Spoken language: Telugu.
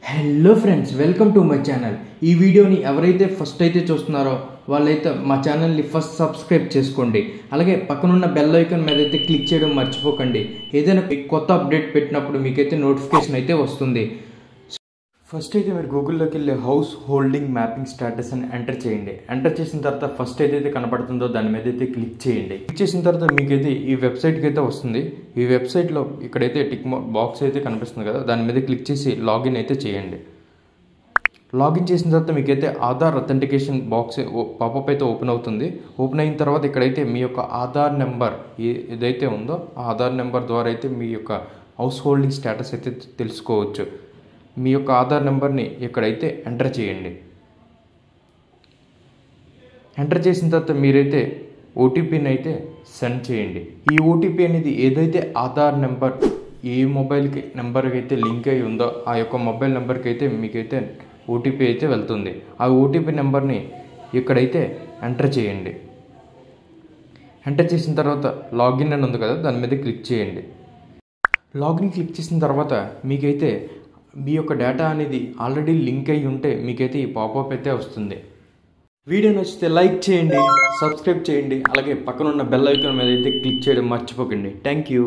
Hello friends, welcome to my channel. ఈ వీడియోని ఎవరైతే ఫస్ట్ అయితే చూస్తున్నారో వాళ్ళైతే మా ఛానల్ని ఫస్ట్ సబ్స్క్రైబ్ చేసుకోండి. అలాగే పక్కనున్న బెల్ ఐకాన్ మీద అయితే క్లిక్ చేయడం మర్చిపోకండి. ఏదైనా కొత్త అప్డేట్ పెట్టినప్పుడు మీకైతే నోటిఫికేషన్ అయితే వస్తుంది. ఫస్ట్ అయితే మీరు గూగుల్లోకి వెళ్ళి హౌస్ హోల్డింగ్ మ్యాపింగ్ స్టేటస్ అని ఎంటర్ చేయండి. ఎంటర్ చేసిన తర్వాత ఫస్ట్ ఏదైతే కనపడుతుందో దాని మీద అయితే క్లిక్ చేయండి. క్లిక్ చేసిన తర్వాత మీకైతే ఈ వెబ్సైట్కి అయితే వస్తుంది. ఈ వెబ్సైట్లో ఇక్కడైతే టిక్ బాక్స్ అయితే కనిపిస్తుంది కదా, దాని మీద క్లిక్ చేసి లాగిన్ అయితే చేయండి. లాగిన్ చేసిన తర్వాత మీకైతే ఆధార్ అథెంటికేషన్ బాక్స్ పాపప్ అయితే ఓపెన్ అవుతుంది. ఓపెన్ అయిన తర్వాత ఇక్కడైతే మీ యొక్క ఆధార్ నెంబర్ ఏదైతే ఉందో ఆ ఆధార్ నెంబర్ ద్వారా అయితే మీ యొక్క హౌస్ హోల్డింగ్ స్టేటస్ అయితే తెలుసుకోవచ్చు. మీ యొక్క ఆధార్ నెంబర్ని ఇక్కడైతే ఎంటర్ చేయండి. ఎంటర్ చేసిన తర్వాత మీరైతే ఓటీపీని అయితే సెండ్ చేయండి. ఈ ఓటీపీ అనేది ఏదైతే ఆధార్ నెంబర్ ఏ మొబైల్కి నెంబర్కి అయితే లింక్ అయి ఉందో ఆ యొక్క మొబైల్ నెంబర్కి అయితే మీకైతే ఓటీపీ అయితే వెళ్తుంది. ఆ ఓటీపీ నెంబర్ని ఇక్కడైతే ఎంటర్ చేయండి. ఎంటర్ చేసిన తర్వాత లాగిన్ అని ఉంది కదా, దాని మీద క్లిక్ చేయండి. లాగిన్ క్లిక్ చేసిన తర్వాత మీకైతే మీ యొక్క డేటా అనేది ఆల్రెడీ లింక్ అయి ఉంటే మీకైతే ఈ పాపప్ అయితే వస్తుంది. వీడియో నచ్చితే లైక్ చేయండి, సబ్స్క్రైబ్ చేయండి, అలాగే పక్కనున్న బెల్ ఐకాన్ మీద అయితే క్లిక్ చేయడం మర్చిపోకండి. Thank you.